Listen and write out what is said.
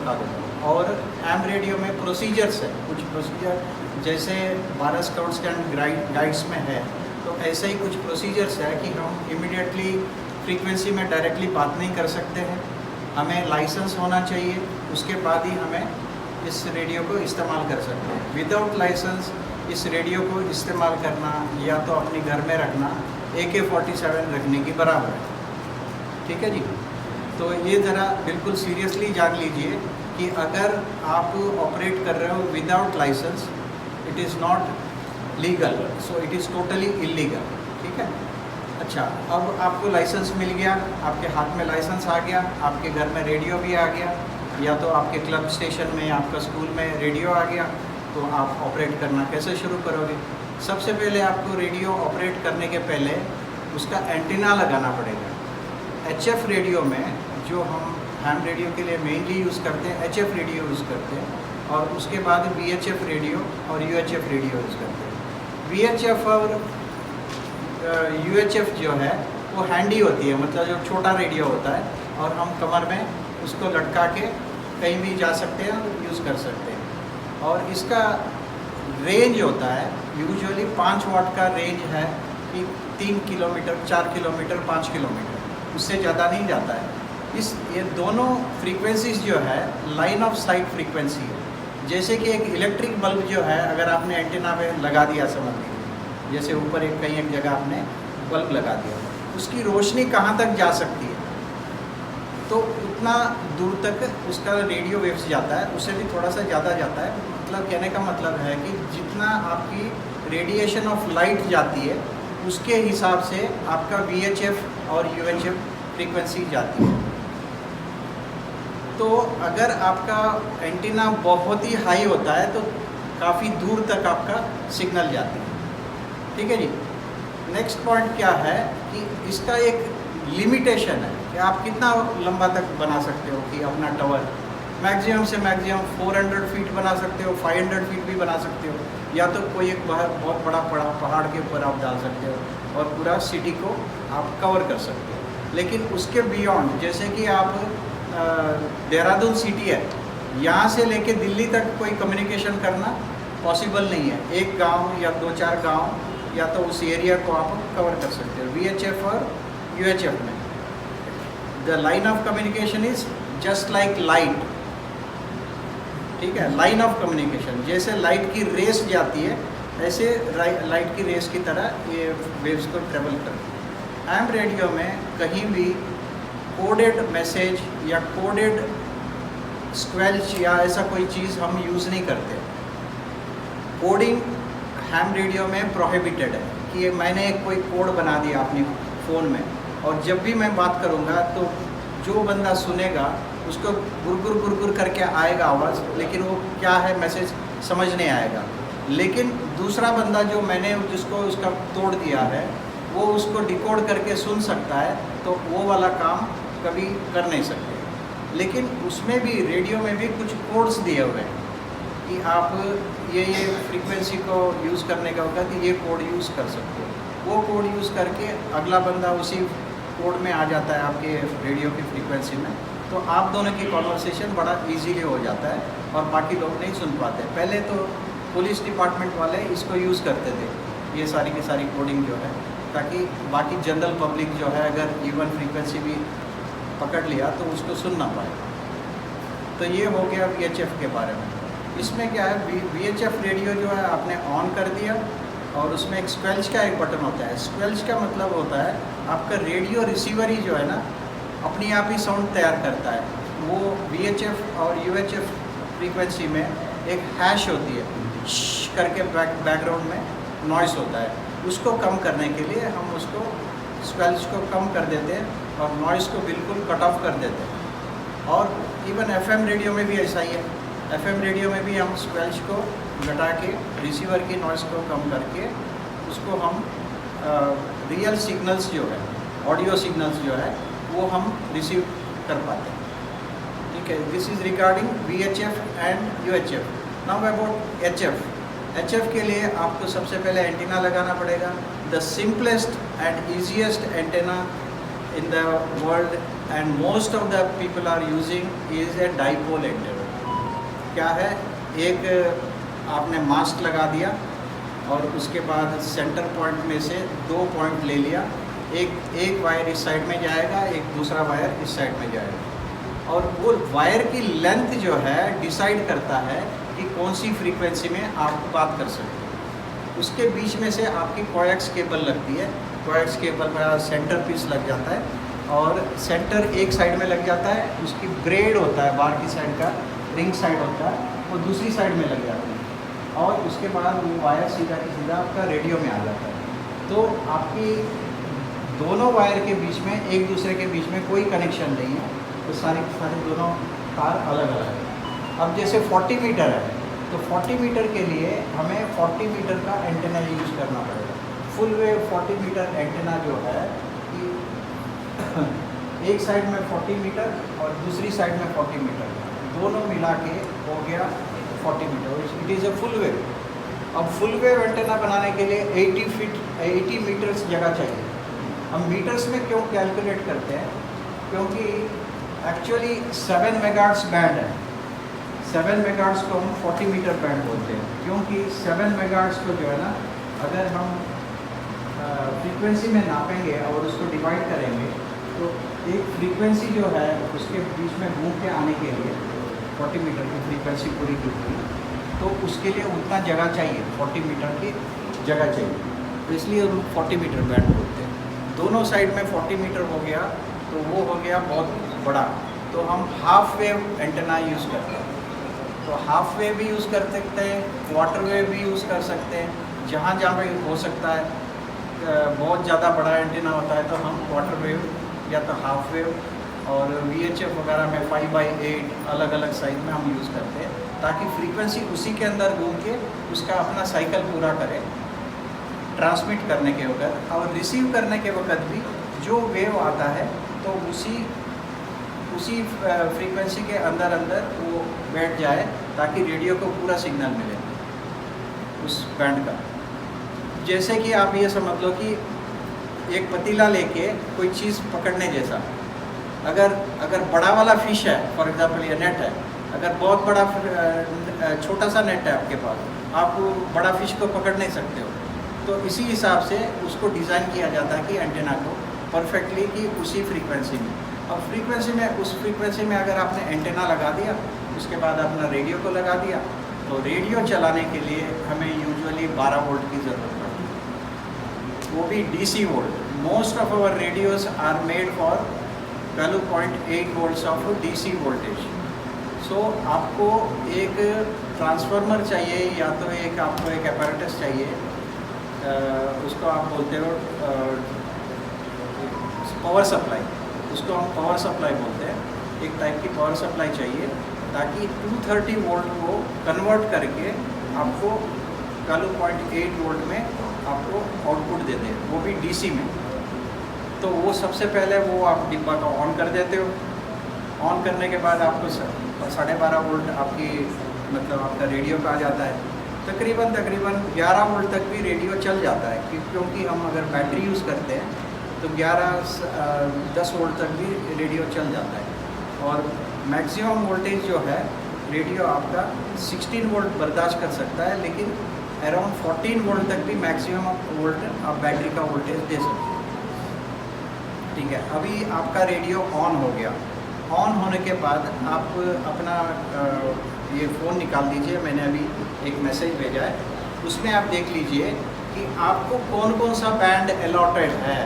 बता देता हूँ। और हैम रेडियो में प्रोसीजर्स है, कुछ प्रोसीजर जैसे भारत स्काउट्स एंड गाइड्स में है, तो ऐसे ही कुछ प्रोसीजर्स है कि हम इमीडिएटली फ्रीक्वेंसी में डायरेक्टली बात नहीं कर सकते हैं, हमें लाइसेंस होना चाहिए, उसके बाद ही हमें इस रेडियो को इस्तेमाल कर सकते हैं। विदाउट लाइसेंस इस रेडियो को इस्तेमाल करना या तो अपने घर में रखना AK-47 रखने की बराबर है। ठीक है जी। तो ये ज़रा बिल्कुल सीरियसली जान लीजिए कि अगर आप ऑपरेट कर रहे हो without licence, it is not legal, so it is totally illegal. ठीक है। अच्छा, अब आपको लाइसेंस मिल गया, आपके हाथ में लाइसेंस आ गया, आपके घर में रेडियो भी आ गया, या तो आपके क्लब स्टेशन में, आपका स्कूल में रेडियो आ गया, तो आप ऑपरेट करना कैसे शुरू करोगे? सबसे पहले आपको रेडियो ऑपरेट करने के पहले उसका एंटीना लगाना पड़ेगा। HF रेडियो में, जो हम हैम रेडियो के लिए मेनली यूज़ करते हैं, HF रेडियो यूज़ करते हैं, और उसके बाद VHF रेडियो और UHF रेडियो यूज़ करते हैं। VHF और UHF जो है वो हैंडी होती है, मतलब जो छोटा रेडियो होता है, और हम कमर में उसको लटका के कहीं भी जा सकते हैं और यूज़ कर सकते हैं। और इसका रेंज होता है यूजुअली 5 वाट का रेंज है कि 3 किलोमीटर, 4 किलोमीटर, 5 किलोमीटर, उससे ज़्यादा नहीं जाता है। ये दोनों फ्रीक्वेंसीज जो है लाइन ऑफ साइट फ्रीक्वेंसी है। जैसे कि एक इलेक्ट्रिक बल्ब जो है, अगर आपने एंटीना में लगा दिया, समझ लीजिए जैसे ऊपर कहीं एक जगह आपने बल्ब लगा दिया, उसकी रोशनी कहाँ तक जा सकती है, तो उतना दूर तक उसका रेडियो वेव्स जाता है, उससे भी थोड़ा सा ज़्यादा जाता है। मतलब कहने का मतलब है कि जितना आपकी रेडिएशन ऑफ लाइट जाती है, उसके हिसाब से आपका VHF और UHF फ्रीक्वेंसी जाती है। तो अगर आपका एंटीना बहुत ही हाई होता है तो काफ़ी दूर तक आपका सिग्नल जाती है। ठीक है जी। नेक्स्ट पॉइंट क्या है कि इसका एक लिमिटेशन है कि आप कितना लंबा तक बना सकते हो कि अपना टावर मैक्सिमम से मैक्सिमम 400 फीट बना सकते हो, 500 फीट भी बना सकते हो, या तो कोई एक बहुत बड़ा पहाड़ के ऊपर आप डाल सकते हो और पूरा सिटी को आप कवर कर सकते हो। लेकिन उसके बियॉन्ड, जैसे कि आप देहरादून सिटी है, यहाँ से लेके दिल्ली तक कोई कम्युनिकेशन करना पॉसिबल नहीं है। एक गांव या 2-4 गांव या तो उस एरिया को आप कवर कर सकते हो। VHF और UHF में the line of communication is just like light. ठीक है, लाइन ऑफ कम्युनिकेशन, जैसे लाइट की रेस जाती है ऐसे लाइट की रेस की तरह ये वेव्स को ट्रेवल करती है। हैम रेडियो में कहीं भी कोडेड मैसेज या कोडेड स्क्वेल्च या ऐसा कोई चीज़ हम यूज़ नहीं करते। कोडिंग हैम रेडियो में प्रोहिबिटेड है कि मैंने कोई कोड बना दिया अपने फ़ोन में, और जब भी मैं बात करूँगा तो जो बंदा सुनेगा उसको गुरगुर गुरगुर करके आएगा आवाज़, लेकिन वो क्या है मैसेज समझ नहीं आएगा। लेकिन दूसरा बंदा जो मैंने जिसको उसका तोड़ दिया है, वो उसको डिकोड करके सुन सकता है, तो वो वाला काम कभी कर नहीं सकते। लेकिन उसमें भी, रेडियो में भी कुछ कोड्स दिए हुए हैं कि आप ये फ्रीक्वेंसी को यूज़ करने का होगा कि ये कोड यूज़ कर सकते हो। वो कोड यूज़ करके अगला बंदा उसी कोड में आ जाता है आपके रेडियो की फ्रीक्वेंसी में, तो आप दोनों की कॉन्वर्सेशन बड़ा इजीली हो जाता है और बाकी लोग नहीं सुन पाते। पहले तो पुलिस डिपार्टमेंट वाले इसको यूज़ करते थे, ये सारी की सारी कोडिंग जो है, ताकि बाकी जनरल पब्लिक जो है अगर इवन फ्रीक्वेंसी भी पकड़ लिया तो उसको सुन ना पाए। तो ये हो गया VHF के बारे में। इसमें क्या है, VHF रेडियो जो है आपने ऑन कर दिया और उसमें एक स्क्वेल्च का एक बटन होता है। स्क्वेल्च का मतलब होता है आपका रेडियो रिसीवर ही जो है ना अपनी आप ही साउंड तैयार करता है। वो VHF और UHF फ्रीक्वेंसी में एक हैश होती है, करके बैकग्राउंड में नॉइस होता है, उसको कम करने के लिए हम उसको स्क्वेल्च को कम कर देते हैं और नॉइस को बिल्कुल कट ऑफ कर देते हैं। और इवन FM रेडियो में भी ऐसा ही है। FM रेडियो में भी हम स्क्वेल्च को घटा के रिसीवर की नॉइस को कम करके उसको हम रियल सिग्नल्स जो है, ऑडियो सिग्नल्स जो है, वो हम रिसीव कर पाते हैं। ठीक है, this is regarding VHF and UHF। Now about HF के लिए आपको सबसे पहले एंटीना लगाना पड़ेगा। The simplest and easiest antenna in the world and most of the people are using is a dipole antenna. क्या है, एक आपने मास्क लगा दिया और उसके बाद सेंटर पॉइंट में से 2 पॉइंट ले लिया, एक वायर इस साइड में जाएगा, एक दूसरा वायर इस साइड में जाएगा, और वो वायर की लेंथ जो है डिसाइड करता है कि कौन सी फ्रीक्वेंसी में आप बात कर सकते हैं। उसके बीच में से आपकी कोएक्स केबल लगती है, कोएक्स केबल में सेंटर पीस लग जाता है और सेंटर एक साइड में लग जाता है, उसकी ब्रेड होता है बाहर की साइड का, रिंग साइड होता है, वो दूसरी साइड में लग जाती है और उसके बाद वो वायर सीधा की सीधा आपका रेडियो में आ जाता है। तो आपकी दोनों वायर के बीच में एक दूसरे के बीच में कोई कनेक्शन नहीं है, तो सारे दोनों तार अलग अलग है। अब जैसे 40 मीटर है तो 40 मीटर के लिए हमें 40 मीटर का एंटेना यूज़ करना पड़ेगा। फुल वेव 40 मीटर एंटेना जो है कि एक साइड में 40 मीटर और दूसरी साइड में 40 मीटर, दोनों मिला के हो गया 40 metre, it is a full wave. अब फुल वेव एंटेना बनाने के लिए 80 मीटर्स जगह चाहिए। हम मीटर्स में क्यों कैलकुलेट करते हैं, क्योंकि एक्चुअली 7 मेगाहर्ट्ज़ बैंड है, 7 मेगाहर्ट्ज़ को हम 40 मीटर बैंड बोलते हैं, क्योंकि 7 मेगाहर्ट्ज़ को जो है ना, अगर हम फ्रीक्वेंसी में नापेंगे और उसको डिवाइड करेंगे तो एक फ्रीक्वेंसी जो है उसके बीच में घूम के आने के लिए 40 मीटर की फ्रीक्वेंसी पूरी की पूरी, तो उसके लिए उतना जगह चाहिए, 40 मीटर की जगह चाहिए, तो इसलिए हम 40 मीटर बैंड बोलते हैं। दोनों साइड में 40 मीटर हो गया तो वो हो गया बहुत बड़ा, तो हम हाफ वेव एंटेना यूज़ करते हैं। तो हाफ वेव भी यूज़ कर सकते हैं, क्वार्टर वेव भी यूज़ कर सकते हैं, जहाँ जहाँ पे हो सकता है। बहुत ज़्यादा बड़ा एंटेना होता है तो हम क्वार्टर वेव या तो हाफ वेव, और VHF वगैरह में 5/8 अलग अलग साइज में हम यूज़ करते हैं, ताकि फ्रीक्वेंसी उसी के अंदर घूम के उसका अपना साइकिल पूरा करे ट्रांसमिट करने के वक्त, और रिसीव करने के वक्त भी जो वेव आता है तो उसी फ्रीक्वेंसी के अंदर वो बैठ जाए, ताकि रेडियो को पूरा सिग्नल मिले उस बैंड का। जैसे कि आप ये समझ लो कि एक पतीला लेके कोई चीज़ पकड़ने जैसा, अगर बड़ा वाला फिश है, फॉर एग्जांपल ये नेट है, अगर बहुत बड़ा छोटा सा नेट है आपके पास, आप बड़ा फिश को पकड़ नहीं सकते हो, तो इसी हिसाब से उसको डिज़ाइन किया जाता है कि एंटेना को परफेक्टली कि उसी फ्रीक्वेंसी में। अब उस फ्रीक्वेंसी में अगर आपने एंटेना लगा दिया, उसके बाद अपना रेडियो को लगा दिया, तो रेडियो चलाने के लिए हमें यूजुअली 12 वोल्ट की ज़रूरत पड़ती है, वो भी DC volt. Most of our radios are made for 12.8 volts of DC voltage. So आपको एक ट्रांसफार्मर चाहिए, या तो आपको एक apparatus चाहिए, उसको आप बोलते हो पावर सप्लाई, उसको हम पावर सप्लाई बोलते हैं। एक टाइप की पावर सप्लाई चाहिए, ताकि 230 वोल्ट को कन्वर्ट करके आपको 12.8 वोल्ट में आपको आउटपुट दे दे, वो भी DC में। तो वो सबसे पहले वो आप डिब्बा का ऑन कर देते हो, ऑन करने के बाद आपको 12.5 वोल्ट आपका रेडियो का आ जाता है। तकरीबन 11 वोल्ट तक भी रेडियो चल जाता है, क्योंकि हम अगर बैटरी यूज़ करते हैं तो 10 वोल्ट तक भी रेडियो चल जाता है। और मैक्सिमम वोल्टेज जो है रेडियो आपका 16 वोल्ट बर्दाश्त कर सकता है, लेकिन अराउंड 14 वोल्ट तक भी मैक्सिमम वोल्ट आप बैटरी का वोल्टेज दे सकते हैं। ठीक है, अभी आपका रेडियो ऑन हो गया। ऑन होने के बाद आप अपना ये फ़ोन निकाल दीजिए, मैंने अभी एक मैसेज भेजा है, उसमें आप देख लीजिए कि आपको कौन कौन सा बैंड अलॉटेड है।